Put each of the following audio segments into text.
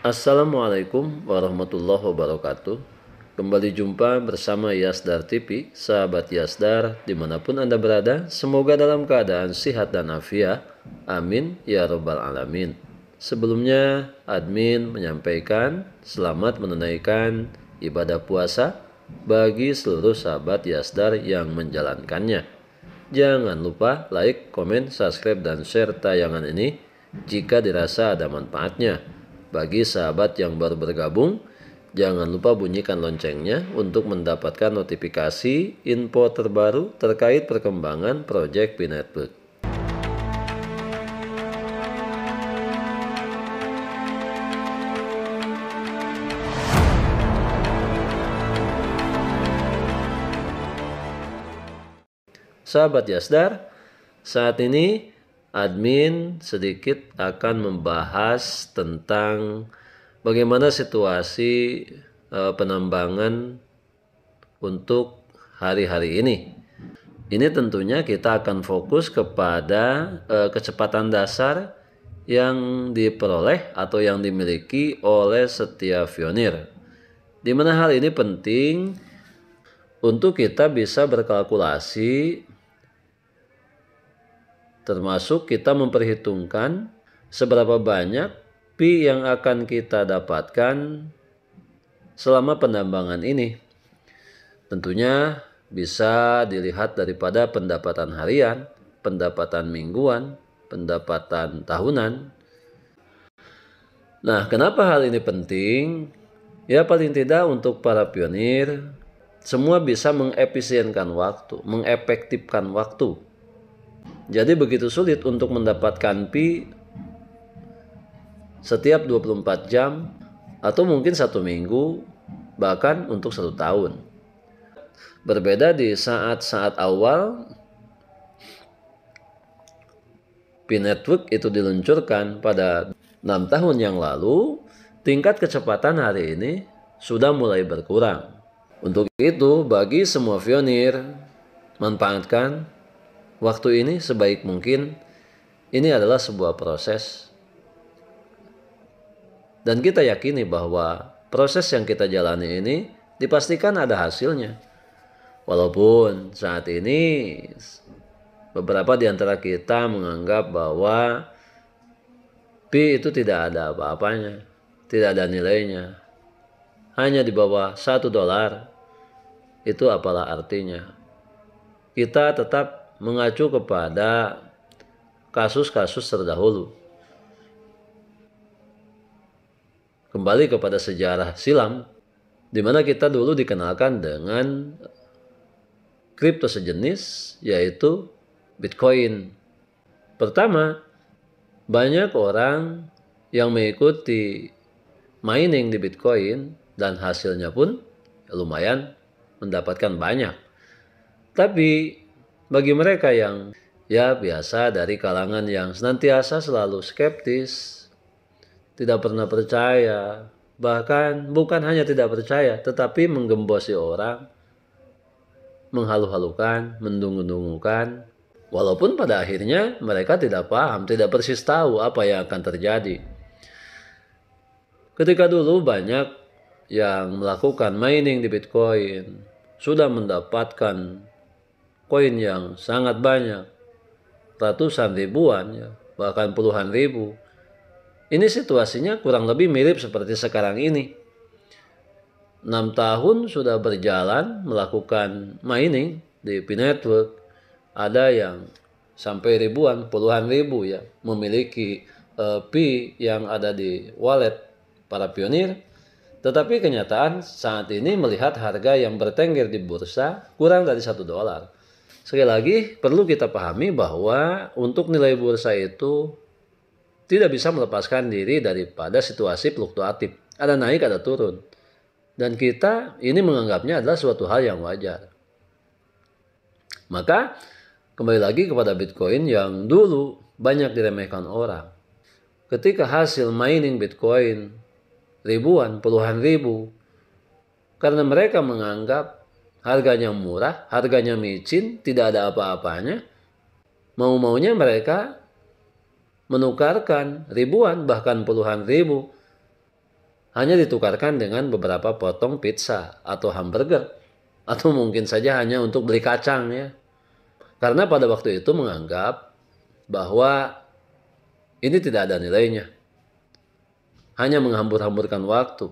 Assalamualaikum warahmatullahi wabarakatuh. Kembali jumpa bersama Yasdar TV, sahabat Yasdar dimanapun Anda berada. Semoga dalam keadaan sehat dan afiat. Amin ya robbal alamin. Sebelumnya admin menyampaikan selamat menunaikan ibadah puasa bagi seluruh sahabat Yasdar yang menjalankannya. Jangan lupa like, komen, subscribe, dan share tayangan ini jika dirasa ada manfaatnya. Bagi sahabat yang baru bergabung, jangan lupa bunyikan loncengnya untuk mendapatkan notifikasi info terbaru terkait perkembangan proyek P-Network. Sahabat Yasdar, saat ini admin sedikit akan membahas tentang bagaimana situasi penambangan untuk hari-hari ini. Ini tentunya kita akan fokus kepada kecepatan dasar yang diperoleh atau yang dimiliki oleh setiap pionir. Di mana hal ini penting untuk kita bisa berkalkulasi, termasuk kita memperhitungkan seberapa banyak pi yang akan kita dapatkan selama penambangan ini. Tentunya bisa dilihat daripada pendapatan harian, pendapatan mingguan, pendapatan tahunan. Nah, kenapa hal ini penting? Ya paling tidak untuk para pionir, semua bisa mengefisienkan waktu, mengefektifkan waktu. Jadi begitu sulit untuk mendapatkan pi setiap 24 jam atau mungkin 1 minggu, bahkan untuk 1 tahun. Berbeda di saat-saat awal P-Network itu diluncurkan pada 6 tahun yang lalu, tingkat kecepatan hari ini sudah mulai berkurang. Untuk itu, bagi semua pionir, manfaatkan waktu ini sebaik mungkin. Ini adalah sebuah proses. Dan kita yakini bahwa proses yang kita jalani ini dipastikan ada hasilnya. Walaupun saat ini beberapa di antara kita menganggap bahwa pi itu tidak ada apa-apanya, tidak ada nilainya. Hanya di bawah $1, itu apalah artinya. Kita tetap mengacu kepada kasus-kasus terdahulu. Kembali kepada sejarah silam, di mana kita dulu dikenalkan dengan kripto sejenis, yaitu Bitcoin. Pertama, banyak orang yang mengikuti mining di Bitcoin dan hasilnya pun lumayan mendapatkan banyak. Tapi bagi mereka yang biasa dari kalangan yang senantiasa selalu skeptis, tidak pernah percaya, bahkan bukan hanya tidak percaya, tetapi menggembosi orang, menghalu-halukan, mendungu-dungukan, walaupun pada akhirnya mereka tidak paham, tidak persis tahu apa yang akan terjadi. Ketika dulu banyak yang melakukan mining di Bitcoin, sudah mendapatkan koin yang sangat banyak, ratusan ribuan, bahkan puluhan ribu. Ini situasinya kurang lebih mirip seperti sekarang ini. 6 tahun sudah berjalan melakukan mining di P-Network. Ada yang sampai ribuan, puluhan ribu memiliki pi yang ada di wallet para pionir. Tetapi kenyataan saat ini melihat harga yang bertengger di bursa kurang dari $1. Sekali lagi perlu kita pahami bahwa untuk nilai bursa itu tidak bisa melepaskan diri daripada situasi fluktuatif. Ada naik, ada turun. Dan kita ini menganggapnya adalah suatu hal yang wajar. Maka kembali lagi kepada Bitcoin yang dulu banyak diremehkan orang. Ketika hasil mining Bitcoin ribuan, puluhan ribu, karena mereka menganggap harganya murah, harganya micin, tidak ada apa-apanya, mau-maunya mereka menukarkan ribuan bahkan puluhan ribu hanya ditukarkan dengan beberapa potong pizza atau hamburger, atau mungkin saja hanya untuk beli kacang ya. Karena pada waktu itu menganggap bahwa ini tidak ada nilainya, hanya menghambur-hamburkan waktu.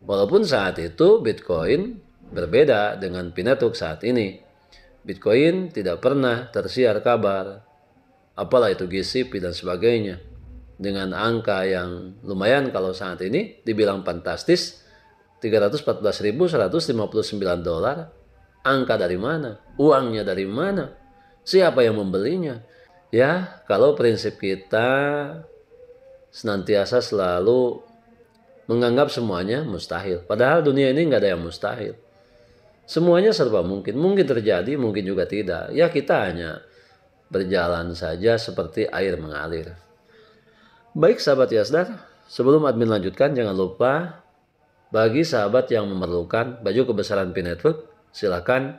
Walaupun saat itu Bitcoin berbeda dengan P-Network saat ini. Bitcoin tidak pernah tersiar kabar, apalah itu GCP dan sebagainya. Dengan angka yang lumayan kalau saat ini dibilang fantastis, $314.159. Angka dari mana? Uangnya dari mana? Siapa yang membelinya? Ya, kalau prinsip kita senantiasa selalu menganggap semuanya mustahil. Padahal dunia ini nggak ada yang mustahil. Semuanya serba mungkin. Mungkin terjadi, mungkin juga tidak. Ya kita hanya berjalan saja seperti air mengalir. Baik sahabat Yasdar, sebelum admin lanjutkan jangan lupa bagi sahabat yang memerlukan baju kebesaran P-Network, silakan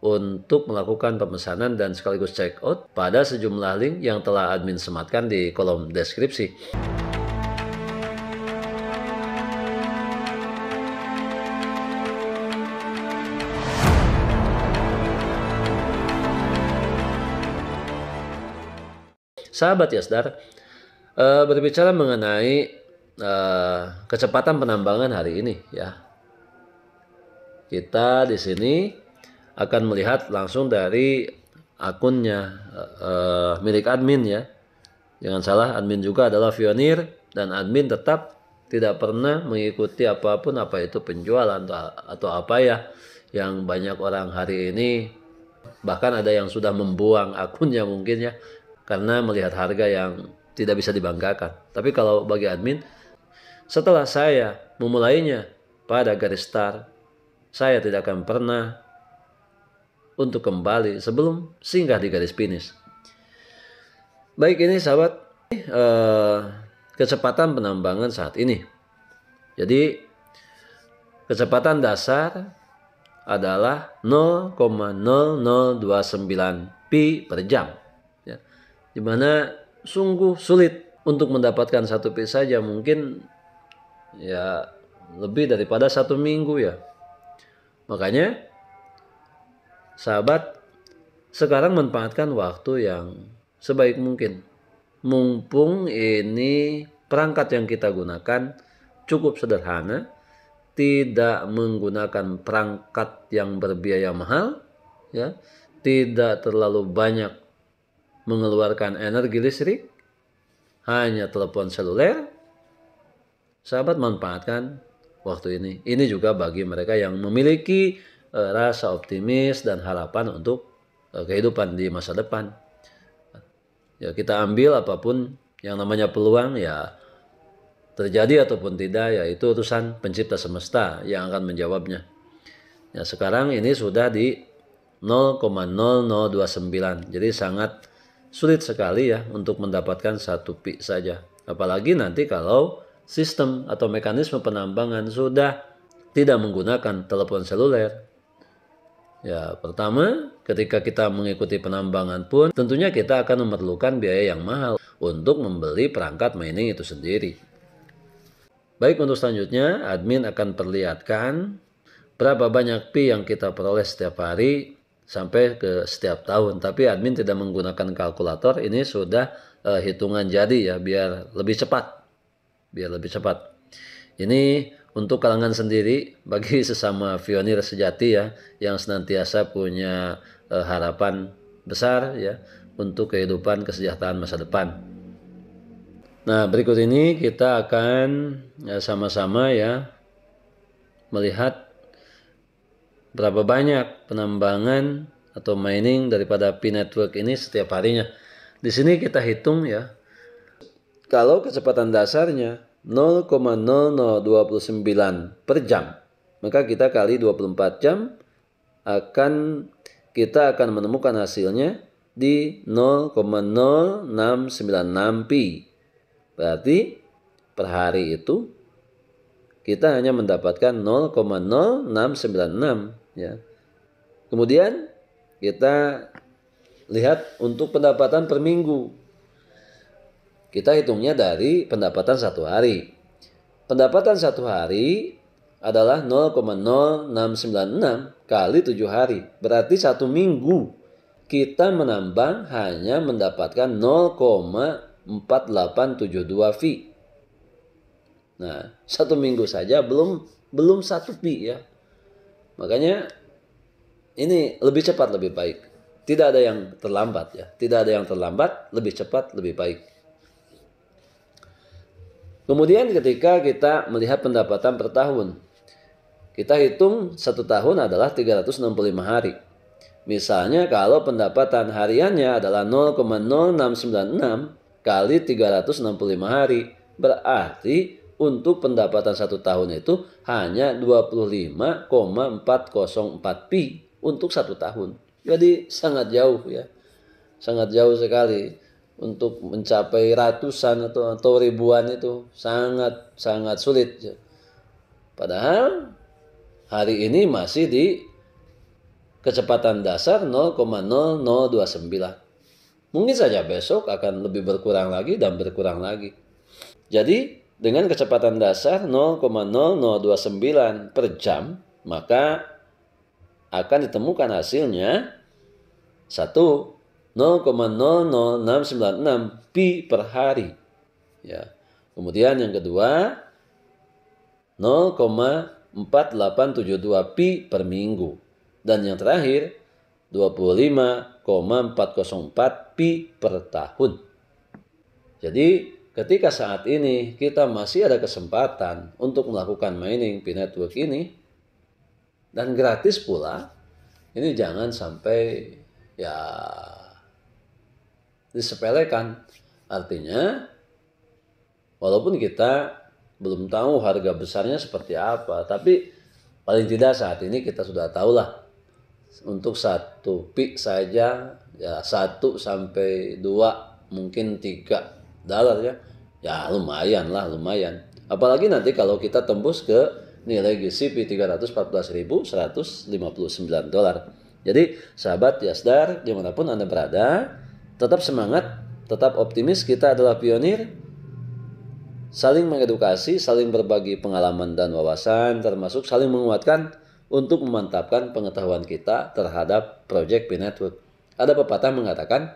untuk melakukan pemesanan dan sekaligus check out pada sejumlah link yang telah admin sematkan di kolom deskripsi. Sahabat Yasdar, berbicara mengenai kecepatan penambangan hari ini ya. Kita di sini akan melihat langsung dari akunnya milik admin ya. Jangan salah, admin juga adalah pionir dan admin tetap tidak pernah mengikuti apapun, apa itu penjualan atau apa ya yang banyak orang hari ini, bahkan ada yang sudah membuang akunnya mungkin ya karena melihat harga yang tidak bisa dibanggakan. Tapi kalau bagi admin, setelah saya memulainya pada garis start, saya tidak akan pernah untuk kembali sebelum singgah di garis finish. Baik, ini sahabat, kecepatan penambangan saat ini. Jadi kecepatan dasar adalah 0,0029 pi per jam. Ya. Dimana sungguh sulit untuk mendapatkan 1 pi saja, mungkin ya lebih daripada 1 minggu ya. Makanya sahabat sekarang manfaatkan waktu yang sebaik mungkin. Mumpung ini perangkat yang kita gunakan cukup sederhana, tidak menggunakan perangkat yang berbiaya mahal, ya, tidak terlalu banyak mengeluarkan energi listrik, hanya telepon seluler. Sahabat manfaatkan waktu ini. Ini juga bagi mereka yang memiliki rasa optimis dan harapan untuk kehidupan di masa depan. Ya, kita ambil apapun yang namanya peluang, ya terjadi ataupun tidak, yaitu urusan pencipta semesta yang akan menjawabnya. Ya, sekarang ini sudah di 0,0029. Jadi sangat sulit sekali ya untuk mendapatkan 1 pi saja. Apalagi nanti kalau sistem atau mekanisme penambangan sudah tidak menggunakan telepon seluler. Ya, pertama, ketika kita mengikuti penambangan pun tentunya kita akan memerlukan biaya yang mahal untuk membeli perangkat mining itu sendiri. Baik, untuk selanjutnya admin akan perlihatkan berapa banyak pi yang kita peroleh setiap hari sampai ke setiap tahun. Tapi admin tidak menggunakan kalkulator, ini sudah hitungan jadi ya, biar lebih cepat. Ini untuk kalangan sendiri, bagi sesama pionir sejati ya, yang senantiasa punya harapan besar ya untuk kehidupan kesejahteraan masa depan. Nah, berikut ini kita akan sama-sama ya melihat berapa banyak penambangan atau mining daripada P-Network ini setiap harinya. Di sini kita hitung ya. Kalau kecepatan dasarnya 0,0029 per jam, maka kita kali 24 jam kita akan menemukan hasilnya di 0,0696 pi. Berarti per hari itu kita hanya mendapatkan 0,0696 ya. Kemudian kita lihat untuk pendapatan per minggu. kita hitungnya dari pendapatan satu hari. Pendapatan satu hari adalah 0,0696 kali 7 hari. Berarti satu minggu kita menambang hanya mendapatkan 0,4872 fee. Nah, satu minggu saja belum satu fee ya. Makanya ini lebih cepat lebih baik. Tidak ada yang terlambat ya. Tidak ada yang terlambat, lebih cepat lebih baik. Kemudian ketika kita melihat pendapatan per tahun, kita hitung satu tahun adalah 365 hari. Misalnya kalau pendapatan hariannya adalah 0,0696 kali 365 hari, berarti untuk pendapatan satu tahun itu hanya 25,404 pi untuk satu tahun. Jadi sangat jauh ya, sangat jauh sekali. Untuk mencapai ratusan atau ribuan itu sangat sulit. Padahal hari ini masih di kecepatan dasar 0,0029. Mungkin saja besok akan lebih berkurang lagi dan berkurang lagi. Jadi dengan kecepatan dasar 0,0029 per jam, maka akan ditemukan hasilnya 0,00696 pi per hari. Ya. Kemudian yang kedua 0,4872 pi per minggu. Dan yang terakhir 25,404 pi per tahun. Jadi ketika saat ini kita masih ada kesempatan untuk melakukan mining Pi Network ini dan gratis pula, ini jangan sampai ya disepelekan. Artinya walaupun kita belum tahu harga besarnya seperti apa, tapi paling tidak saat ini kita sudah tahulah untuk satu pi saja ya 1 sampai 2 mungkin 3 dolar ya. Ya lumayan lah, lumayan. Apalagi nanti kalau kita tembus ke nilai GCP 314.159 dolar. Jadi sahabat Yasdar dimanapun Anda berada, tetap semangat, tetap optimis. Kita adalah pionir, saling mengedukasi, saling berbagi pengalaman dan wawasan, termasuk saling menguatkan untuk memantapkan pengetahuan kita terhadap Project Pi Network. Ada pepatah mengatakan,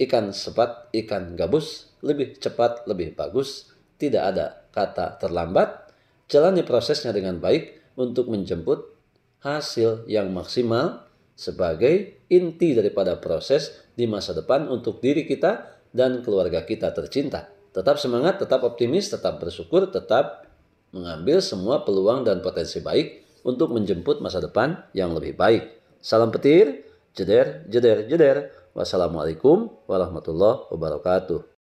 ikan sepat, ikan gabus, lebih cepat, lebih bagus. Tidak ada kata terlambat. Jalani prosesnya dengan baik untuk menjemput hasil yang maksimal sebagai inti daripada proses di masa depan untuk diri kita dan keluarga kita tercinta. Tetap semangat, tetap optimis, tetap bersyukur, tetap mengambil semua peluang dan potensi baik untuk menjemput masa depan yang lebih baik. Salam petir, jeder, jeder, jeder. Wassalamualaikum warahmatullahi wabarakatuh.